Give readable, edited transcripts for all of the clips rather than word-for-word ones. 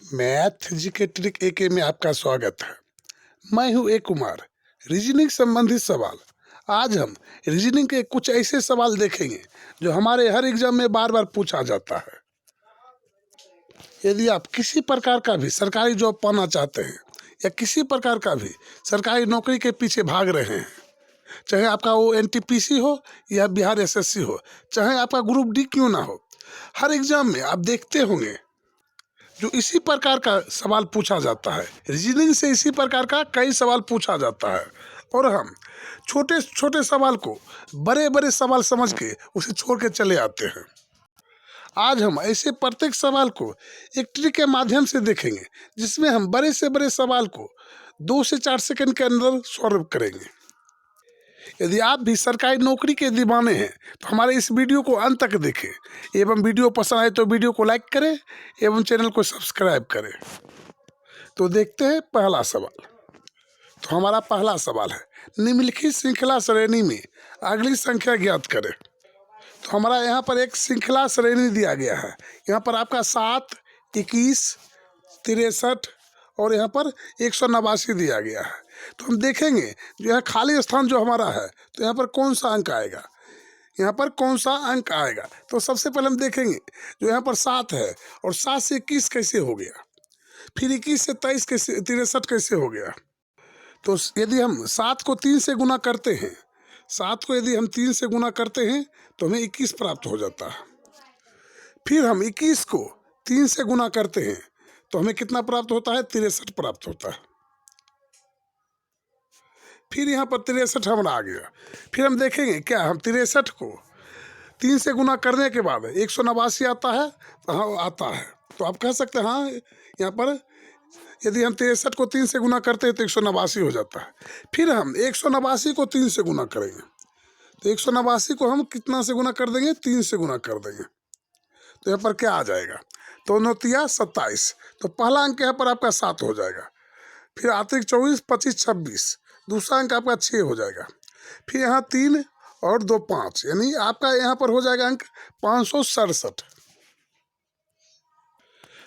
Math GK trick एके में आपका स्वागत है। मैं हूं ए कुमार। रीजनिंग संबंधित सवाल। आज हम रीजनिंग के कुछ ऐसे सवाल देखेंगे जो हमारे हर एग्जाम में बार बार पूछा जाता है। यदि आप किसी प्रकार का भी सरकारी जॉब पाना चाहते हैं या किसी प्रकार का भी सरकारी नौकरी के पीछे भाग रहे हैं, चाहे आपका वो एनटीपीसी हो या बिहार एसएससी हो, चाहे आपका ग्रुप डी क्यों ना हो, हर एग्जाम में आप देखते होंगे जो इसी प्रकार का सवाल पूछा जाता है। रीजनिंग से इसी प्रकार का कई सवाल पूछा जाता है और हम छोटे छोटे सवाल को बड़े बड़े सवाल समझ के उसे छोड़ के चले आते हैं। आज हम ऐसे प्रत्येक सवाल को एक ट्रिक के माध्यम से देखेंगे जिसमें हम बड़े से बड़े सवाल को 2 से 4 सेकंड के अंदर सॉल्व करेंगे। यदि आप भी सरकारी नौकरी के दीवाने हैं तो हमारे इस वीडियो को अंत तक देखें एवं वीडियो पसंद आए तो वीडियो को लाइक करें एवं चैनल को सब्सक्राइब करें। तो देखते हैं पहला सवाल। तो हमारा पहला सवाल है, निम्नलिखित श्रृंखला श्रेणी में अगली संख्या ज्ञात करें। तो हमारा यहाँ पर एक श्रृंखला श्रेणी दिया गया है। यहाँ पर आपका 7, 21, 63 और यहाँ पर 189 दिया गया है। तो हम देखेंगे जो है खाली स्थान जो हमारा है तो यहाँ पर कौन सा अंक आएगा, यहाँ पर कौन सा अंक आएगा। तो सबसे पहले हम देखेंगे जो यहाँ पर 7 है और 7 से 21 कैसे हो गया, फिर 21 से 23 कैसे, 63 कैसे हो गया। तो यदि हम 7 को 3 से गुना करते हैं, 7 को यदि हम 3 से गुना करते हैं तो हमें 21 प्राप्त हो जाता है। फिर हम 21 को 3 से गुना करते हैं तो हमें कितना प्राप्त होता है, 63 प्राप्त होता है। फिर यहाँ पर 63 हमारा आ गया। फिर हम देखेंगे क्या हम 63 को 3 से गुना करने के बाद 189 आता है, तो हाँ आता है। तो आप कह सकते हैं हाँ यहाँ पर यदि हम 63 को 3 से गुना करते हैं तो 189 हो जाता है। फिर हम 189 को 3 से गुना करेंगे तो 189 को हम कितना से गुना कर देंगे, 3 से गुना कर देंगे। तो यहाँ पर क्या आ जाएगा, तो 9 तिया 27। तो पहला अंक यहाँ पर आपका 7 हो जाएगा। फिर आते 24, 25, 26, दूसरा अंक आपका 6 हो जाएगा। फिर यहाँ 3 और 2 5, यानी आपका यहाँ पर हो जाएगा अंक 567।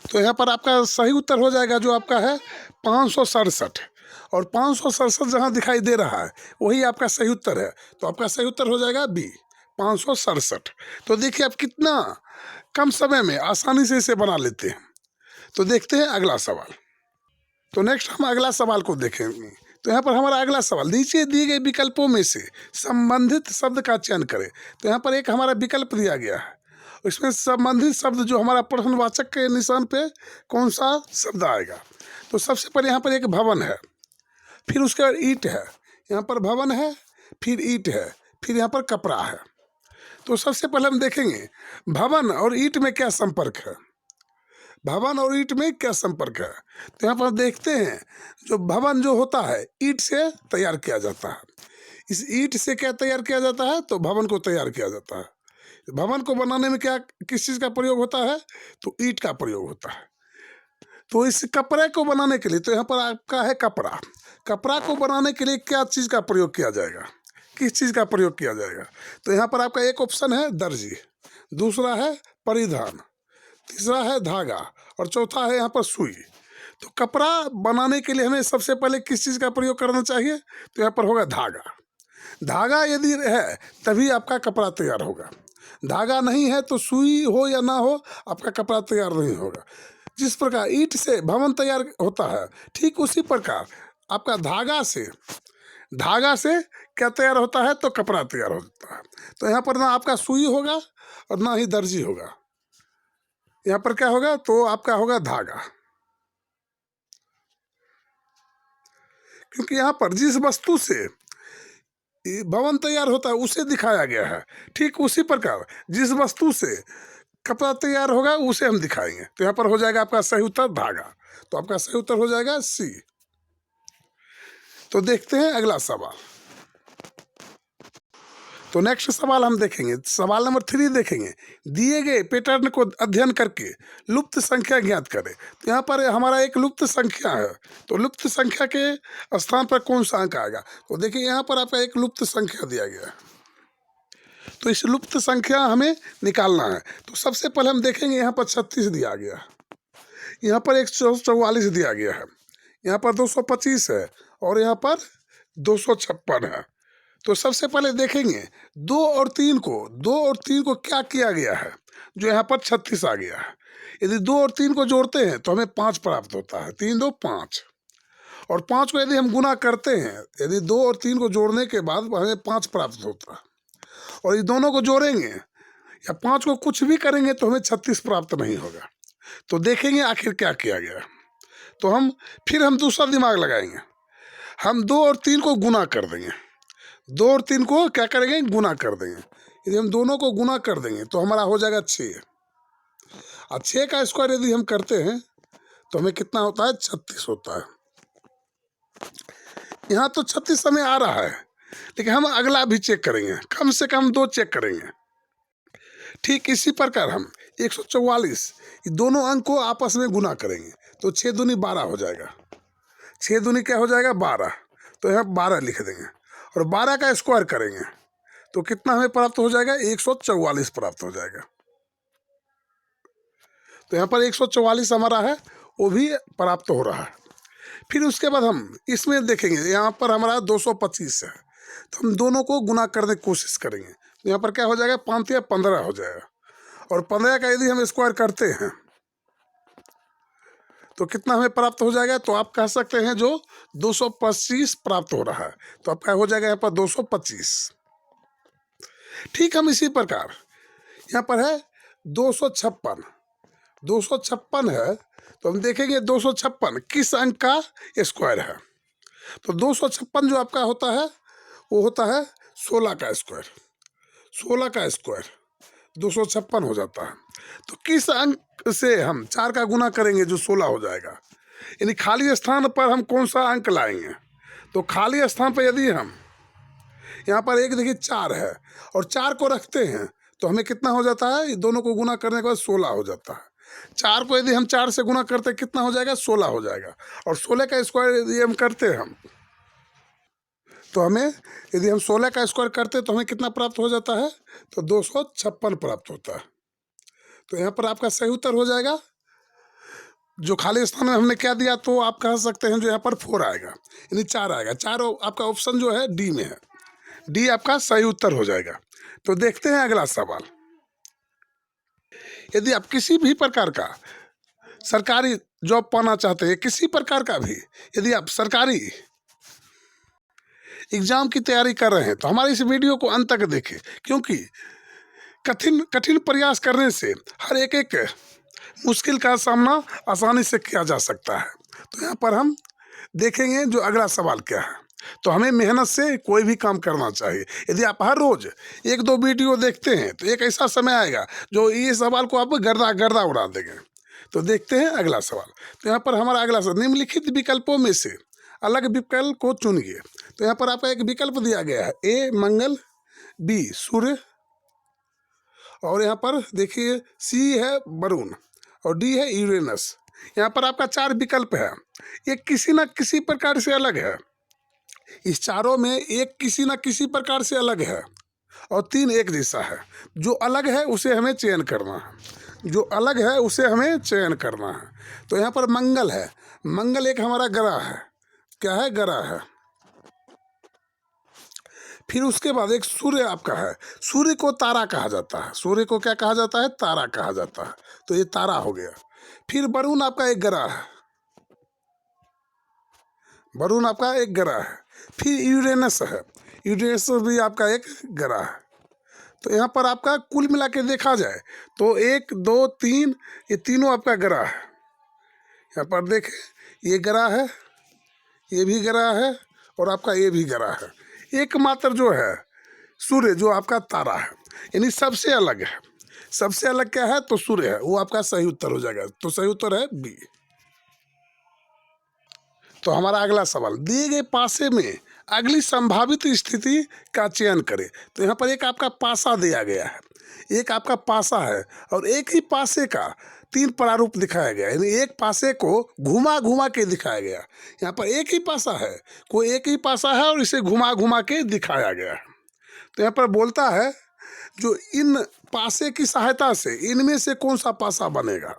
तो यहाँ पर आपका सही उत्तर हो जाएगा जो आपका है 567। और 567 जहाँ दिखाई दे रहा है वही आपका सही उत्तर है। तो आपका सही उत्तर हो जाएगा बी, 567। तो देखिए आप कितना कम समय में आसानी से इसे बना लेते हैं। तो देखते हैं अगला सवाल। तो नेक्स्ट हम अगला सवाल को देखेंगे। तो यहाँ पर हमारा अगला सवाल, नीचे दिए गए विकल्पों में से संबंधित शब्द का चयन करें। तो यहाँ पर एक हमारा विकल्प दिया गया है, इसमें संबंधित शब्द जो हमारा प्रश्नवाचक के निशान पे कौन सा शब्द आएगा। तो सबसे पहले यहाँ पर एक भवन है, फिर उसके बाद ईंट है, यहाँ पर भवन है, फिर ईंट है, फिर यहाँ पर कपड़ा है। तो सबसे पहले हम देखेंगे भवन और ईंट में क्या संपर्क है, भवन और ईंट में क्या संपर्क है। तो यहाँ पर देखते हैं जो भवन जो होता है ईंट से तैयार किया जाता है। इस ईंट से क्या तैयार किया जाता है, तो भवन को तैयार किया जाता है। भवन को बनाने में क्या किस चीज़ का प्रयोग होता है, तो ईंट का प्रयोग होता है। तो इस कपड़े को बनाने के लिए, तो यहाँ पर आपका है कपड़ा, कपड़ा को बनाने के लिए क्या चीज़ का प्रयोग किया जाएगा, किस चीज़ का प्रयोग किया जाएगा। तो यहाँ पर आपका एक ऑप्शन है दर्जी, दूसरा है परिधान, तीसरा है धागा और चौथा है यहाँ पर सुई। तो कपड़ा बनाने के लिए हमें सबसे पहले किस चीज़ का प्रयोग करना चाहिए, तो यहाँ पर होगा धागा। धागा यदि है तभी आपका कपड़ा तैयार होगा, धागा नहीं है तो सुई हो या ना हो आपका कपड़ा तैयार नहीं होगा। जिस प्रकार ईंट से भवन तैयार होता है, ठीक उसी प्रकार आपका धागा से क्या तैयार होता है, तो कपड़ा तैयार होता है। तो यहाँ पर ना आपका सुई होगा और ना ही दर्जी होगा, यहाँ पर क्या होगा, तो आपका होगा धागा। क्योंकि यहाँ पर जिस वस्तु से भवन तैयार होता है उसे दिखाया गया है, ठीक उसी प्रकार जिस वस्तु से कपड़ा तैयार होगा उसे हम दिखाएंगे। तो यहाँ पर हो जाएगा आपका सही उत्तर धागा। तो आपका सही उत्तर हो जाएगा सी। तो देखते हैं अगला सवाल। तो नेक्स्ट सवाल हम देखेंगे, सवाल नंबर 3 देखेंगे, दिए गए पैटर्न को अध्ययन करके लुप्त संख्या ज्ञात करें। तो यहाँ पर हमारा एक लुप्त संख्या है, तो लुप्त संख्या के स्थान पर कौन सा अंक आएगा। तो देखिए यहाँ पर आपका एक लुप्त संख्या दिया गया है, तो इस लुप्त संख्या हमें निकालना है। तो सबसे पहले हम देखेंगे यहाँ पर 36 दिया गया है, यहाँ पर 144 दिया गया है, यहाँ पर 225 है और यहाँ पर 256 है। तो सबसे पहले देखेंगे 2 और 3 को क्या किया गया है, जो यहाँ पर 36 आ गया है। यदि 2 और 3 को जोड़ते हैं तो हमें 5 प्राप्त होता है, 3 2 5। और 5 को यदि हम गुना करते हैं, यदि 2 और 3 को जोड़ने के बाद हमें 5 प्राप्त होता है। और ये दोनों को जोड़ेंगे या 5 को कुछ भी करेंगे तो हमें 36 प्राप्त नहीं होगा। तो देखेंगे आखिर क्या किया गया। तो हम दूसरा दिमाग लगाएंगे, हम 2 और 3 को गुना कर देंगे, 2 और 3 को क्या करेंगे, गुना कर देंगे। यदि हम दोनों को गुना कर देंगे तो हमारा हो जाएगा 6। और 6 का स्क्वायर यदि हम करते हैं तो हमें कितना होता है, 36 होता है। यहाँ तो 36 हमें आ रहा है, लेकिन हम अगला भी चेक करेंगे, कम से कम 2 चेक करेंगे। ठीक इसी प्रकार हम 144 ये दोनों अंक को आपस में गुना करेंगे तो 6 दूनी 12 हो जाएगा। 6 दूनी क्या हो जाएगा, 12। तो यहाँ 12 लिख देंगे और 12 का स्क्वायर करेंगे तो कितना हमें प्राप्त हो जाएगा, 144 प्राप्त हो जाएगा। तो यहाँ पर 144 हमारा है, वो भी प्राप्त हो रहा है। फिर उसके बाद हम इसमें देखेंगे, यहाँ पर हमारा 225 है, तो हम दोनों को गुना करने की कोशिश करेंगे। तो यहाँ पर क्या हो जाएगा, 5 या 15 हो जाएगा। और 15 का यदि हम स्क्वायर करते हैं तो कितना हमें प्राप्त हो जाएगा, तो आप कह सकते हैं जो 225 प्राप्त हो रहा है, तो आपका हो जाएगा यहाँ पर 225। ठीक हम इसी प्रकार यहाँ पर है 256, 256 है, तो हम देखेंगे 256 किस अंक का स्क्वायर है। तो 256 जो आपका होता है वो होता है 16 का स्क्वायर, 16 का स्क्वायर 256 हो जाता है। तो किस अंक से हम 4 का गुना करेंगे जो 16 हो जाएगा, यानी खाली स्थान पर हम कौन सा अंक लाएंगे। तो खाली स्थान पर यदि हम यहाँ पर एक देखिए 4 है और 4 को रखते हैं तो हमें कितना हो जाता है, दोनों को गुना करने के बाद 16 हो जाता है। 4 को यदि हम 4 से गुना करते हैं कितना हो जाएगा, 16 हो जाएगा। और 16 का स्क्वायर यदि हम करते हैं तो हमें, यदि हम 16 का स्क्वायर करते हैं तो हमें कितना प्राप्त हो जाता है, तो 256 प्राप्त होता है। तो यहाँ पर आपका सही उत्तर हो जाएगा। जो खाली स्थान में हमने क्या दिया, तो आप कह सकते हैं जो यहाँ पर 4 आएगा, यानी 4 आएगा। 4 आपका ऑप्शन जो है डी में है, डी आपका सही उत्तर हो जाएगा। तो देखते हैं अगला सवाल। यदि आप किसी भी प्रकार का सरकारी जॉब पाना चाहते हैं, किसी प्रकार का भी यदि आप सरकारी एग्जाम की तैयारी कर रहे हैं तो हमारे इस वीडियो को अंत तक देखें, क्योंकि कठिन प्रयास करने से हर एक मुश्किल का सामना आसानी से किया जा सकता है। तो यहाँ पर हम देखेंगे जो अगला सवाल क्या है। तो हमें मेहनत से कोई भी काम करना चाहिए। यदि आप हर रोज 1-2 वीडियो देखते हैं तो एक ऐसा समय आएगा जो ये सवाल को आप गर्दा गर्दा उड़ा देंगे। तो देखते हैं अगला सवाल। तो यहाँ पर हमारा अगला सवाल, निम्नलिखित विकल्पों में से अलग विकल्प को चुनिए। तो यहाँ पर आपका एक विकल्प दिया गया है, ए मंगल, बी सूर्य, और यहाँ पर देखिए सी है वरुण और डी है यूरेनस। यहाँ पर आपका 4 विकल्प है, ये किसी न किसी प्रकार से अलग है। इस चारों में एक किसी न किसी प्रकार से अलग है और 3 एक जैसा है। जो अलग है उसे हमें चयन करना है, जो अलग है उसे हमें चयन करना है। तो यहाँ पर मंगल है, मंगल एक हमारा ग्रह है, क्या है, ग्रह है। फिर उसके बाद एक सूर्य आपका है, सूर्य को तारा कहा जाता है, सूर्य को क्या कहा जाता है, तारा कहा जाता है। तो ये तारा हो गया। फिर वरुण आपका एक ग्रह है, वरुण आपका एक ग्रह है। फिर यूरेनस है, यूरेनस भी आपका एक ग्रह है। तो यहाँ पर आपका कुल मिला के देखा जाए तो 1 2 3 ये तीनों आपका ग्रह है। यहाँ पर देखें, ये ग्रह है, ये भी ग्रह है और आपका ये भी ग्रह है। एकमात्र जो है सूर्य जो आपका तारा है, यानी सबसे अलग है। सबसे अलग क्या है, तो सूर्य है, वो आपका सही उत्तर हो जाएगा। तो सही उत्तर है बी। तो हमारा अगला सवाल, दिए गए पासे में अगली संभावित स्थिति का चयन करें। तो यहाँ पर एक आपका पासा दिया गया है, एक आपका पासा है और एक ही पासे का 3 प्रारूप दिखाया गया, यानी एक पासे को घुमा घुमा के दिखाया गया। यहाँ पर एक ही पासा है, कोई एक ही पासा है और इसे घुमा घुमा के दिखाया गया है। तो यहाँ पर बोलता है जो इन पासे की सहायता से इनमें से कौन सा पासा बनेगा।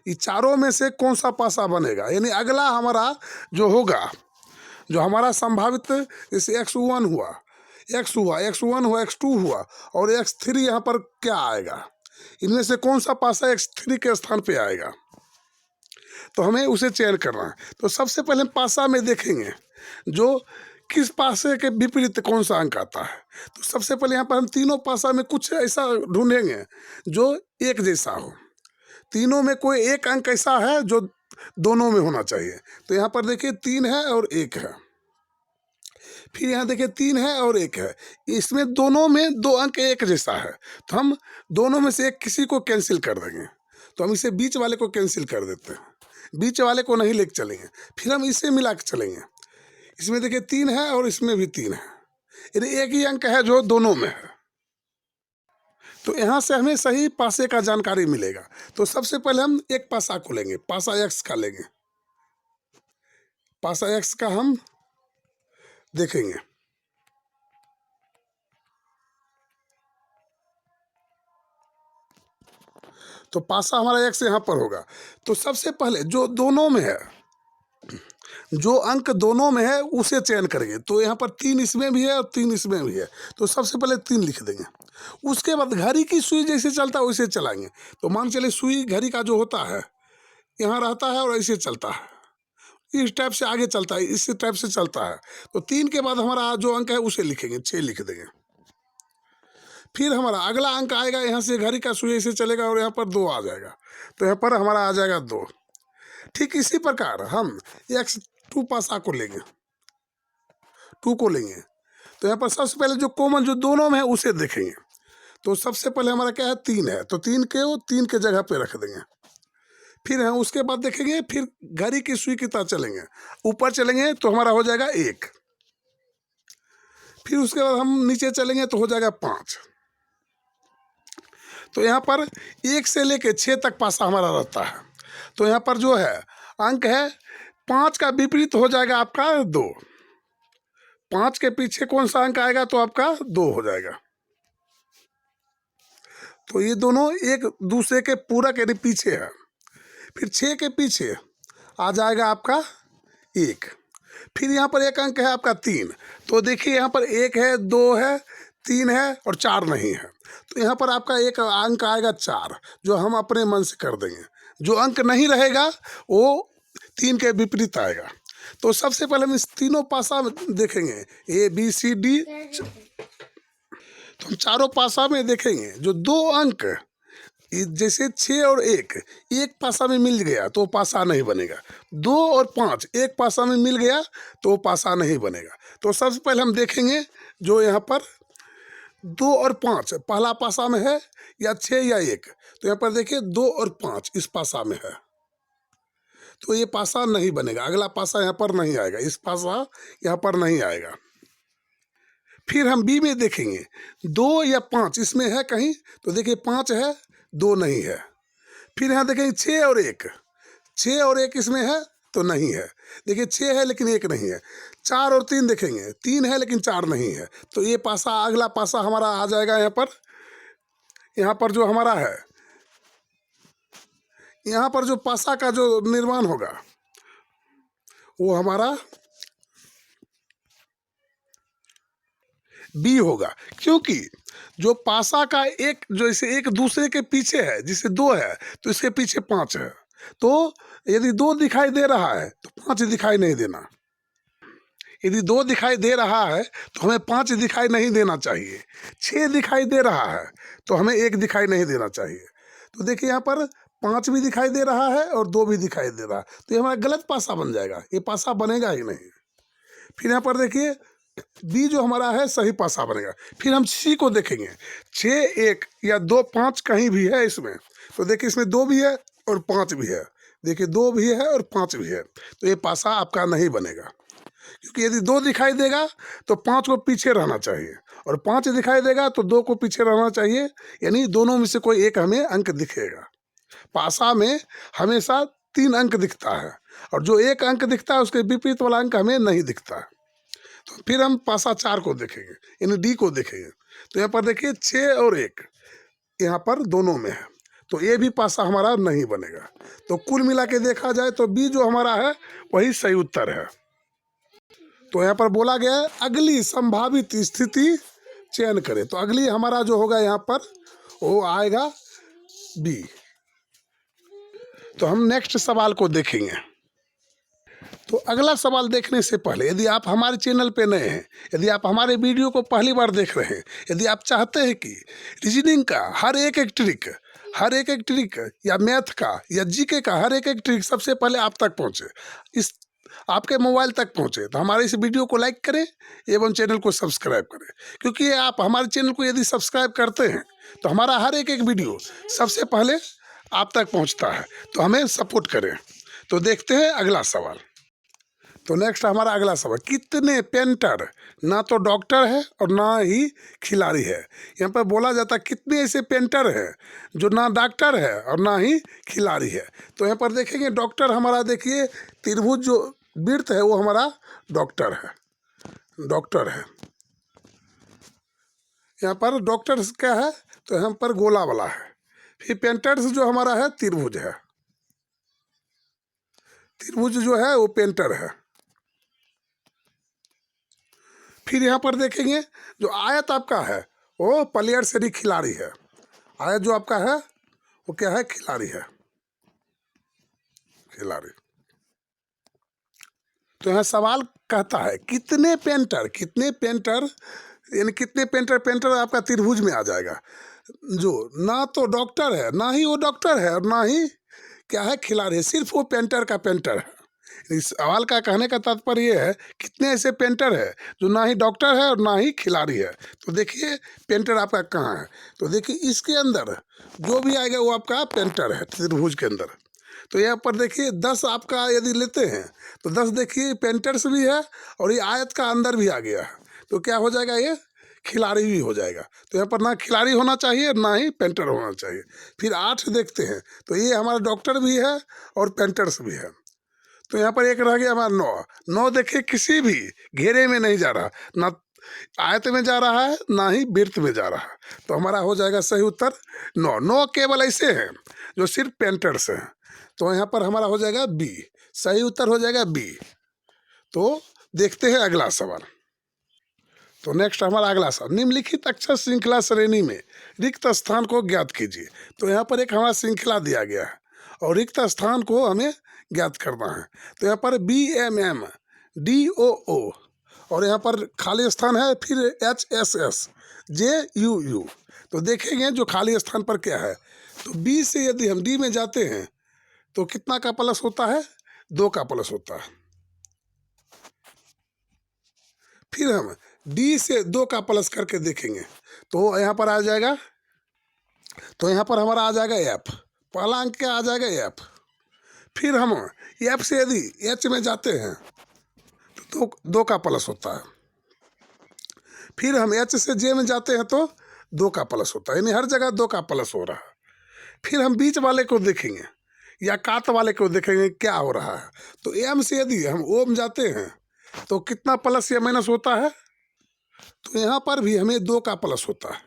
ये चारों में से कौन सा पासा बनेगा, यानी अगला हमारा जो होगा, जो हमारा संभावित, जैसे x1 हुआ, x1 हुआ, x2 हुआ और x3 यहाँ पर क्या आएगा, इनमें से कौन सा पासा x3 के स्थान पे आएगा, तो हमें उसे चयन करना है। तो सबसे पहले हम पासा में देखेंगे जो किस पासे के विपरीत कौन सा अंक आता है। तो सबसे पहले यहाँ पर हम तीनों पासा में कुछ ऐसा ढूंढेंगे जो एक जैसा हो, तीनों में कोई एक अंक ऐसा है जो दोनों में होना चाहिए। तो यहाँ पर देखिए 3 है और 1 है, फिर यहाँ देखिए 3 है और 1 है, इसमें दोनों में 2 अंक एक जैसा है, तो हम दोनों में से एक किसी को कैंसिल कर देंगे। तो हम इसे बीच वाले को कैंसिल कर देते हैं, बीच वाले को नहीं लेके चलेंगे, फिर हम इसे मिला के चलेंगे। इसमें देखिए 3 है और इसमें भी 3 है, यानी एक ही अंक है जो दोनों में है। तो यहाँ से हमें सही पासे का जानकारी मिलेगा। तो सबसे पहले हम एक पासा को लेंगे, पासा x का लेंगे, पासा x का हम देखेंगे। तो पासा हमारा x यहाँ पर होगा। तो सबसे पहले जो दोनों में है, जो अंक दोनों में है उसे चयन करेंगे। तो यहाँ पर 3 इसमें भी है और 3 इसमें भी है, तो सबसे पहले 3 लिख देंगे। उसके बाद घड़ी की सुई जैसे चलता है वैसे चलाएंगे। तो मान चले सुई घड़ी का जो होता है यहाँ रहता है और ऐसे चलता है, इस टाइप से आगे चलता है, इस टाइप से चलता है। तो 3 के बाद हमारा जो अंक है उसे लिखेंगे, 6 लिख देंगे। फिर हमारा अगला अंक आएगा, यहाँ से घड़ी का सुई ऐसे चलेगा और यहाँ पर 2 आ जाएगा, तो यहाँ पर हमारा आ जाएगा 2। ठीक इसी प्रकार हम x2 पासा को लेंगे, 2 को लेंगे। तो यहाँ पर सबसे पहले जो कॉमन जो दोनों में है उसे देखेंगे। तो सबसे पहले हमारा क्या है, 3 है, तो 3 के वो 3 के जगह पे रख देंगे। फिर हम उसके बाद देखेंगे, फिर घड़ी की सुई की तरह चलेंगे, ऊपर चलेंगे तो हमारा हो जाएगा 1। फिर उसके बाद हम नीचे चलेंगे तो हो जाएगा 5। तो यहाँ पर 1 से लेके 6 तक पासा हमारा रहता है। तो यहाँ पर जो है अंक है 5 का विपरीत हो जाएगा आपका 2। 5 के पीछे कौन सा अंक आएगा, तो आपका 2 हो जाएगा। तो ये दोनों एक दूसरे के पूरक यानी पीछे है। फिर 6 के पीछे आ जाएगा आपका 1। फिर यहाँ पर एक अंक है आपका 3। तो देखिए यहाँ पर 1 है, 2 है, 3 है और 4 नहीं है। तो यहाँ पर आपका एक अंक आएगा 4, जो हम अपने मन से कर देंगे। जो अंक नहीं रहेगा वो 3 के विपरीत आएगा। तो सबसे पहले हम इस तीनों पासा देखेंगे, A B C D। तो हम चारों पासा में देखेंगे जो 2 अंक, जैसे 6 और 1 एक पासा में मिल गया तो पासा नहीं बनेगा। 2 और 5 एक पासा में मिल गया तो पासा नहीं बनेगा। तो सबसे पहले हम देखेंगे जो यहाँ पर 2 और 5 पहला पासा में है या 6 या 1। तो यहाँ पर देखिए 2 और 5 इस पासा में है, तो ये पासा नहीं बनेगा, अगला पासा यहाँ पर नहीं आएगा, इस पासा यहाँ पर नहीं आएगा। फिर हम बी में देखेंगे 2 या 5 इसमें है कहीं, तो देखिए 5 है, 2 नहीं है। फिर यहाँ देखेंगे 6 और 1, 6 और 1 इसमें है तो नहीं है, देखिए 6 है लेकिन 1 नहीं है। 4 और 3 देखेंगे, 3 है लेकिन 4 नहीं है। तो ये पासा अगला पासा हमारा आ जाएगा यहाँ पर जो हमारा है, यहाँ पर जो पासा का जो निर्माण होगा वो हमारा बी होगा, क्योंकि जो पासा का एक जैसे एक दूसरे के पीछे है, जैसे 2 है तो इसके पीछे 5 है। तो यदि 2 दिखाई दे रहा है तो 5 दिखाई नहीं देना। यदि 2 दिखाई दे रहा है तो हमें 5 दिखाई नहीं देना चाहिए। 6 दिखाई दे रहा है तो हमें 1 दिखाई नहीं देना चाहिए। तो देखिए यहाँ पर 5 भी दिखाई दे रहा है और 2 भी दिखाई दे रहा है, तो ये हमारा गलत पासा बन जाएगा, ये पासा बनेगा ही नहीं। फिर यहाँ पर देखिए बी जो हमारा है सही पासा बनेगा। फिर हम सी को देखेंगे, 6 1 या 2 5 कहीं भी है इसमें, तो देखिए इसमें 2 भी है और 5 भी है, देखिए 2 भी है और 5 भी है, तो ये पासा आपका नहीं बनेगा। क्योंकि यदि 2 दिखाई देगा तो 5 को पीछे रहना चाहिए, और 5 दिखाई देगा तो 2 को पीछे रहना चाहिए, यानी दोनों में से कोई एक हमें अंक दिखेगा। पासा में हमेशा 3 अंक दिखता है, और जो एक अंक दिखता है उसके विपरीत वाला अंक हमें नहीं दिखता है। तो फिर हम पासा 4 को देखेंगे, यानी डी को देखेंगे। तो यहाँ पर देखिए 6 और 1 यहाँ पर दोनों में है, तो ए भी पासा हमारा नहीं बनेगा। तो कुल मिला के देखा जाए तो बी जो हमारा है वही सही उत्तर है। तो यहाँ पर बोला गया है अगली संभावित स्थिति चयन करें, तो अगली हमारा जो होगा यहाँ पर वो आएगा बी। तो हम नेक्स्ट सवाल को देखेंगे। तो अगला सवाल देखने से पहले यदि आप हमारे चैनल पे नए हैं, यदि आप हमारे वीडियो को पहली बार देख रहे हैं, यदि आप चाहते हैं कि रीजनिंग का हर एक ट्रिक या मैथ का या जीके का हर एक ट्रिक सबसे पहले आप तक पहुंचे, इस आपके मोबाइल तक पहुंचे, तो हमारे इस वीडियो को लाइक करें एवं चैनल को सब्सक्राइब करें। क्योंकि आप हमारे चैनल को यदि सब्सक्राइब करते हैं तो हमारा हर एक वीडियो सबसे पहले आप तक पहुंचता है, तो हमें सपोर्ट करें। तो देखते हैं अगला सवाल। तो नेक्स्ट हमारा अगला सवाल, कितने पेंटर ना तो डॉक्टर है और ना ही खिलाड़ी है। यहाँ पर बोला जाता है कितने ऐसे पेंटर हैं जो ना डॉक्टर है और ना ही खिलाड़ी है। तो यहाँ पर देखेंगे डॉक्टर हमारा, देखिए त्रिभुज जो वृत्त है वो हमारा डॉक्टर है। यहाँ पर डॉक्टर क्या है, तो यहाँ पर गोला वाला है। फिर पेंटर्स जो हमारा है त्रिभुज है, त्रिभुज जो है वो पेंटर है। फिर यहाँ पर देखेंगे जो आयत आपका है वो प्लेयर से भी खिलाड़ी है। आयत जो आपका है वो क्या है, खिलाड़ी है, खिलाड़ी। तो यहाँ सवाल कहता है कितने पेंटर यानी कितने पेंटर आपका त्रिभुज में आ जाएगा जो ना तो डॉक्टर है, ना ही वो डॉक्टर है और ना ही क्या है, खिलाड़ी है, सिर्फ वो पेंटर का पेंटर है। इस सवाल का कहने का तात्पर्य ये है कितने ऐसे पेंटर है जो ना ही डॉक्टर है और ना ही खिलाड़ी है। तो देखिए पेंटर आपका कहाँ है, तो देखिए इसके अंदर जो भी आएगा वो आपका पेंटर है त्रिभुज के अंदर। तो यहाँ पर देखिए 10 आपका यदि लेते हैं तो 10 देखिए पेंटर्स भी है और ये आयत का अंदर भी आ गया है, तो क्या हो जाएगा, ये खिलाड़ी भी हो जाएगा। तो यहाँ पर ना खिलाड़ी होना चाहिए ना ही पेंटर होना चाहिए। फिर 8 देखते हैं तो ये हमारा डॉक्टर भी है और पेंटर्स भी है। तो यहाँ पर एक रह गया हमारा 9 देखिए किसी भी घेरे में नहीं जा रहा, ना आयत में जा रहा है ना ही वृत्त में जा रहा है। तो हमारा हो जाएगा सही उत्तर 9 केवल ऐसे हैं जो सिर्फ पेंटर्स हैं। तो यहाँ पर हमारा हो जाएगा बी, सही उत्तर हो जाएगा बी। तो देखते हैं अगला सवाल। तो नेक्स्ट हमारा अगला सवाल, निम्नलिखित अक्षर श्रृंखला श्रेणी में रिक्त स्थान को ज्ञात कीजिए। तो यहाँ पर एक हमारा श्रृंखला दिया गया है और रिक्त स्थान को हमें ज्ञात करना है। तो यहाँ पर BMM DOO और यहाँ पर खाली स्थान है, फिर HSS JUU। तो देखेंगे जो खाली स्थान पर क्या है, तो B से यदि हम D में जाते हैं तो कितना का प्लस होता है, 2 का प्लस होता है। फिर हम D से 2 का प्लस करके देखेंगे तो यहाँ पर आ जाएगा, तो यहाँ पर हमारा आ जाएगा F, पहला अंक क्या आ जाएगा F। फिर हम F से यदि H में जाते हैं तो 2 का प्लस होता है। फिर हम H से J में जाते हैं तो 2 का प्लस होता है, यानी हर जगह 2 का प्लस हो रहा है। फिर हम बीच वाले को देखेंगे या कात वाले को देखेंगे क्या हो रहा है। तो M से यदि हम O में जाते हैं तो कितना प्लस या माइनस होता है, तो यहाँ पर भी हमें 2 का प्लस होता है।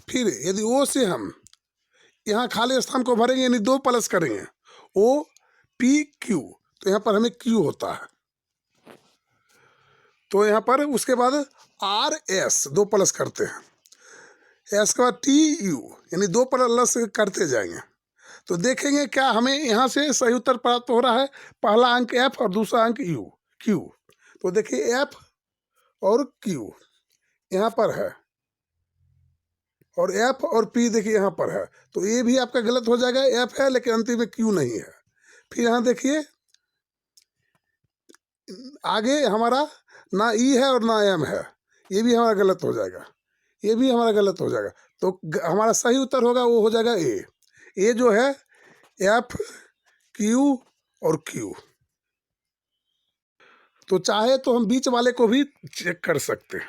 फिर यदि O से हम यहाँ खाली स्थान को भरेंगे यानी 2 प्लस करेंगे OPQ, तो यहाँ पर हमें Q होता है। तो यहाँ पर उसके बाद RS 2 प्लस करते हैं, S के बाद TU यानी 2 प्लस करते जाएंगे। तो देखेंगे क्या हमें यहाँ से सही उत्तर प्राप्त हो रहा है, पहला अंक F और दूसरा अंक Q। तो देखिए F और Q यहाँ पर है और F और P देखिए यहाँ पर है, तो ये भी आपका गलत हो जाएगा, F है लेकिन अंतिम में Q नहीं है। फिर यहाँ देखिए आगे हमारा ना E है और ना M है, ये भी हमारा गलत हो जाएगा, ये भी हमारा गलत हो जाएगा। तो हमारा सही उत्तर होगा वो हो जाएगा ए जो है F Q और Q। तो चाहे तो हम बीच वाले को भी चेक कर सकते हैं।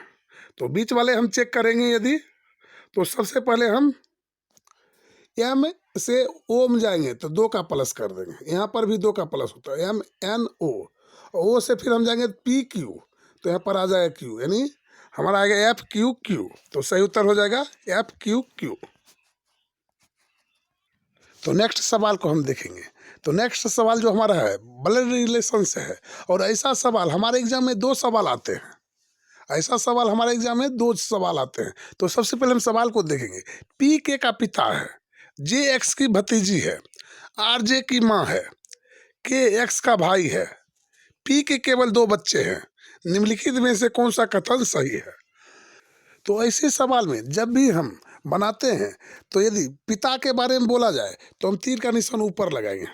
तो बीच वाले हम चेक करेंगे यदि, तो सबसे पहले हम M से O में जाएंगे तो 2 का प्लस कर देंगे, यहाँ पर भी 2 का प्लस होता है MNO। O से फिर हम जाएंगे PQ, तो यहाँ पर आ जाएगा Q, यानी हमारा आएगा FQQ। तो सही उत्तर हो जाएगा FQQ। तो नेक्स्ट सवाल को हम देखेंगे। तो नेक्स्ट सवाल जो हमारा है ब्लड रिलेशन से है, और ऐसा सवाल हमारे एग्जाम में 2 सवाल आते हैं। ऐसा सवाल हमारे एग्जाम में 2 सवाल आते हैं। तो सबसे पहले हम सवाल को देखेंगे। पी के का पिता है, जे एक्स की भतीजी है, आर जे की माँ है, के एक्स का भाई है, पी के केवल 2 बच्चे हैं, निम्नलिखित में से कौन सा कथन सही है। तो ऐसे सवाल में जब भी हम बनाते हैं, तो यदि पिता के बारे में बोला जाए तो हम तीर का निशान ऊपर लगाएंगे,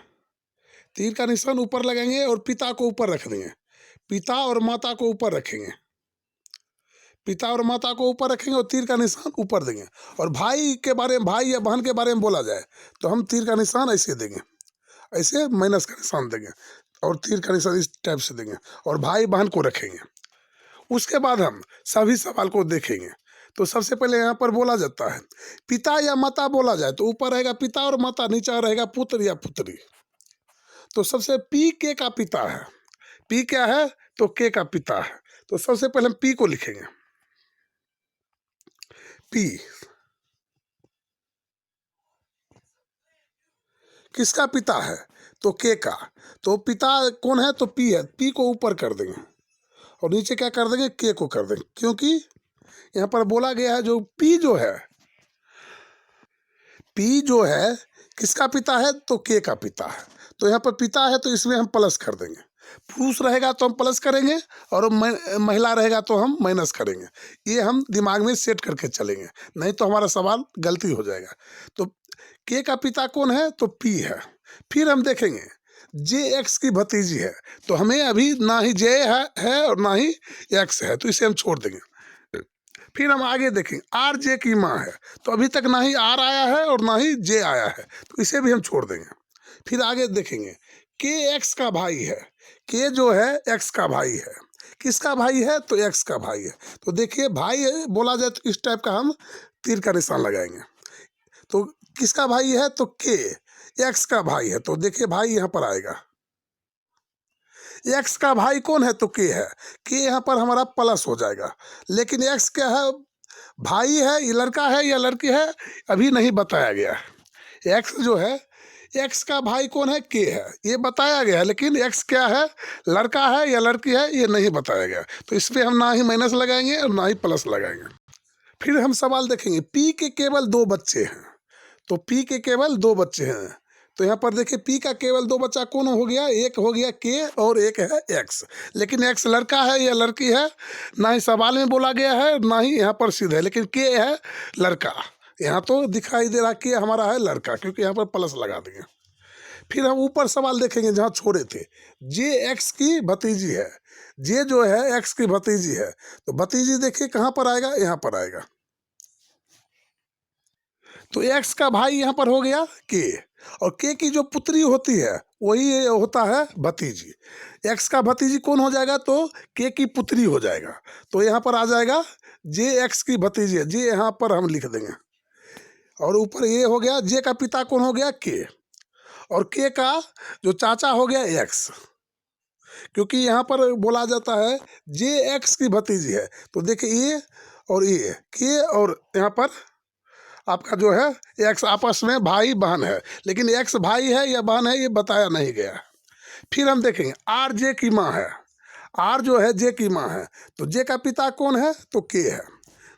तीर का निशान ऊपर लगाएंगे और पिता को ऊपर रख देंगे, पिता और माता को ऊपर रखेंगे, पिता और माता को ऊपर रखेंगे और तीर का निशान ऊपर देंगे। और भाई के बारे में, भाई या बहन के बारे में बोला जाए तो हम तीर का निशान ऐसे देंगे, ऐसे माइनस का निशान देंगे और तीर का निशान इस टाइप से देंगे और भाई बहन को रखेंगे। उसके बाद हम सभी सवाल को देखेंगे। तो सबसे पहले यहाँ पर बोला जाता है पिता या माता बोला जाए तो ऊपर रहेगा पिता और माता, नीचे रहेगा पुत्र या पुत्री। तो सबसे पी के का पिता है, पी क्या है तो के का पिता है। तो सबसे पहले हम पी को लिखेंगे। पी किसका पिता है तो के का। तो पिता कौन है तो पी है, पी को ऊपर कर देंगे और नीचे क्या कर देंगे के को कर देंगे, क्योंकि यहाँ पर बोला गया है जो पी जो है, पी जो है किसका पिता है तो के का पिता है। तो यहाँ पर पिता है तो इसमें हम प्लस कर देंगे, पुरुष रहेगा तो हम प्लस करेंगे और महिला रहेगा तो हम माइनस करेंगे। ये हम दिमाग में सेट करके चलेंगे, नहीं तो हमारा सवाल गलती हो जाएगा। तो के का पिता कौन है तो पी है। फिर हम देखेंगे जे एक्स की भतीजी है, तो हमें अभी ना ही जे है और ना ही एक्स है, तो इसे हम छोड़ देंगे। फिर हम आगे देखेंगे आर जे की माँ है, तो अभी तक ना ही आर आया है और ना ही जे आया है, तो इसे भी हम छोड़ देंगे। फिर आगे देखेंगे के एक्स का भाई है, के जो है एक्स का भाई है, किसका भाई है तो एक्स का भाई है। तो देखिए भाई बोला जाए तो इस टाइप का हम तीर का निशान लगाएंगे। तो किसका भाई है तो के एक्स का भाई है, तो देखिए भाई यहाँ पर आएगा। एक्स का भाई कौन है तो के है, के यहाँ पर हमारा प्लस हो जाएगा। लेकिन एक्स क्या है भाई है, ये लड़का है या लड़की है अभी नहीं बताया गया है। एक्स जो है एक्स का भाई कौन है के है, ये बताया गया है, लेकिन एक्स क्या है लड़का है या लड़की है ये नहीं बताया गया। तो इस पर हम ना ही माइनस लगाएंगे और ना ही प्लस लगाएंगे। फिर हम सवाल देखेंगे पी के केवल 2 बच्चे हैं, तो पी के केवल 2 बच्चे हैं। तो यहाँ पर देखिए पी का केवल 2 बच्चा कौन हो गया, एक हो गया के और एक है एक्स। लेकिन एक्स लड़का है या लड़की है ना ही सवाल में बोला गया है ना ही यहाँ पर सिद्ध है, लेकिन के है लड़का। यहाँ तो दिखाई दे रहा कि हमारा है लड़का, क्योंकि यहाँ पर प्लस लगा देंगे। फिर हम ऊपर सवाल देखेंगे जहाँ छोड़े थे, जे एक्स की भतीजी है, जे जो है एक्स की भतीजी है, तो भतीजी देखिए कहाँ पर आएगा, यहाँ पर आएगा। तो एक्स का भाई यहाँ पर हो गया के, और के की जो पुत्री होती है वही होता है भतीजी। एक्स का भतीजी कौन हो जाएगा तो के की पुत्री हो जाएगा। तो यहाँ पर आ जाएगा जे एक्स की भतीजी है, जे यहाँ पर हम लिख देंगे। और ऊपर ये हो गया जे का पिता कौन हो गया के, और के का जो चाचा हो गया एक्स, क्योंकि यहाँ पर बोला जाता है जे एक्स की भतीजी है। तो देखिए ये और ये के और यहाँ पर आपका जो है एक्स आपस में भाई बहन है, लेकिन एक्स भाई है या बहन है ये बताया नहीं गया। फिर हम देखेंगे आर जे की माँ है, आर जो है जे की माँ है, तो जे का पिता कौन है तो के है,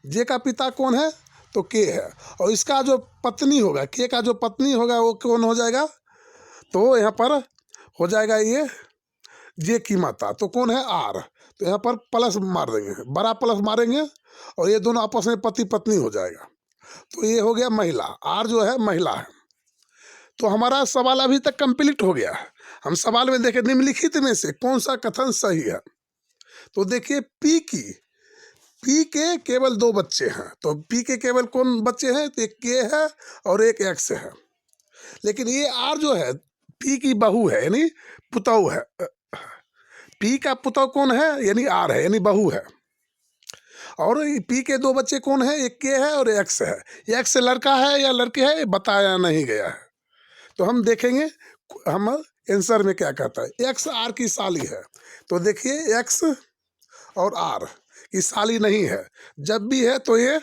जे का पिता कौन है तो के है। और इसका जो पत्नी होगा, के का जो पत्नी होगा वो कौन हो जाएगा तो यहाँ पर हो जाएगा ये जे की माता, तो कौन है आर। तो यहाँ पर प्लस मार देंगे, बड़ा प्लस मारेंगे और ये दोनों आपस में पति पत्नी हो जाएगा। तो ये हो गया महिला, आर जो है महिला है। तो हमारा सवाल अभी तक कंप्लीट हो गया। हम सवाल में देखें निम्नलिखित में से कौन सा कथन सही है। तो देखिए पी के केवल 2 बच्चे हैं, तो पी के केवल कौन बच्चे हैं तो एक के है और एक एक्स है। लेकिन ये आर जो है पी की बहू है यानी पुतौ है, पी का पुतौ कौन है यानी आर है यानी बहू है। और पी के 2 बच्चे कौन है, एक के है और एक्स है। एक्स लड़का है या लड़की है बताया नहीं गया है। तो हम देखेंगे हम आंसर में क्या कहता है। एक्स आर की साली है, तो देखिए एक्स और आर की साली नहीं है, जब भी है तो ये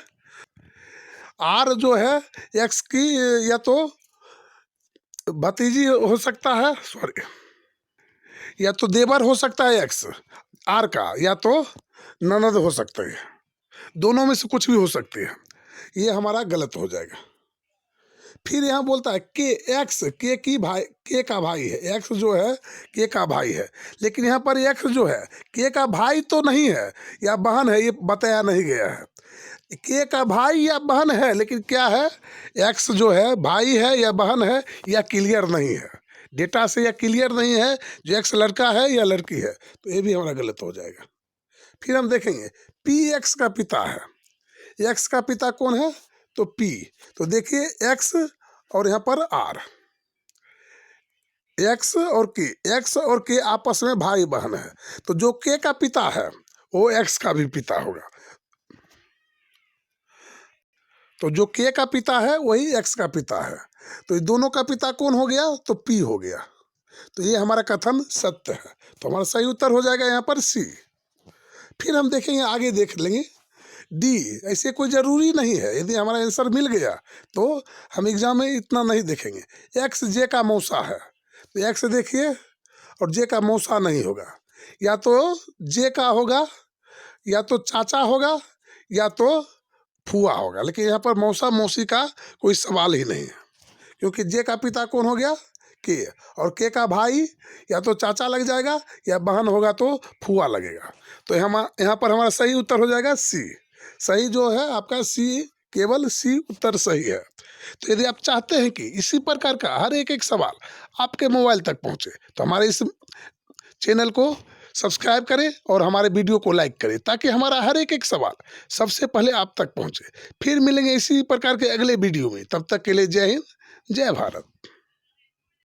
आर जो है एक्स की या तो भतीजी हो सकता है, सॉरी, या तो देवर हो सकता है एक्स आर का, या तो ननद हो सकता है, दोनों में से कुछ भी हो सकती है। ये हमारा गलत हो जाएगा। फिर यहाँ बोलता है के एक्स, के की भाई, के का भाई है, एक्स जो है के का भाई है, लेकिन यहाँ पर एक्स जो है के का भाई तो नहीं है या बहन है, ये बताया नहीं गया है। के का भाई या बहन है, लेकिन क्या है, एक्स जो है भाई है या बहन है या क्लियर नहीं है, डेटा से या क्लियर नहीं है जो एक्स लड़का है या लड़की है, तो ये भी हमारा गलत हो जाएगा। फिर हम देखेंगे पी एक्स का पिता है, एक्स का पिता कौन है, तो पी, तो देखिए एक्स और यहाँ पर आर, एक्स और के आपस में भाई बहन है, तो जो के का पिता है वो एक्स का भी पिता होगा, तो जो के का पिता है वही एक्स का पिता है, तो ये दोनों का पिता कौन हो गया, तो पी हो गया। तो ये हमारा कथन सत्य है, तो हमारा सही उत्तर हो जाएगा यहाँ पर सी। फिर हम देखेंगे, आगे देख लेंगे डी। ऐसे कोई ज़रूरी नहीं है, यदि हमारा आंसर मिल गया तो हम एग्जाम में इतना नहीं देखेंगे। एक्स जे का मौसा है, तो एक्स देखिए और जे का मौसा नहीं होगा, या तो जे का होगा या तो चाचा होगा या तो फुआ होगा, लेकिन यहाँ पर मौसा मौसी का कोई सवाल ही नहीं है, क्योंकि जे का पिता कौन हो गया, के, और के का भाई या तो चाचा लग जाएगा या बहन होगा तो फुआ लगेगा, तो यहाँ पर हमारा सही उत्तर हो जाएगा सी। सही जो है आपका सी, केवल सी उत्तर सही है। तो यदि आप चाहते हैं कि इसी प्रकार का हर एक सवाल आपके मोबाइल तक पहुंचे, तो हमारे इस चैनल को सब्सक्राइब करें और हमारे वीडियो को लाइक करें, ताकि हमारा हर एक सवाल सबसे पहले आप तक पहुंचे। फिर मिलेंगे इसी प्रकार के अगले वीडियो में, तब तक के लिए जय हिंद, जय भारत।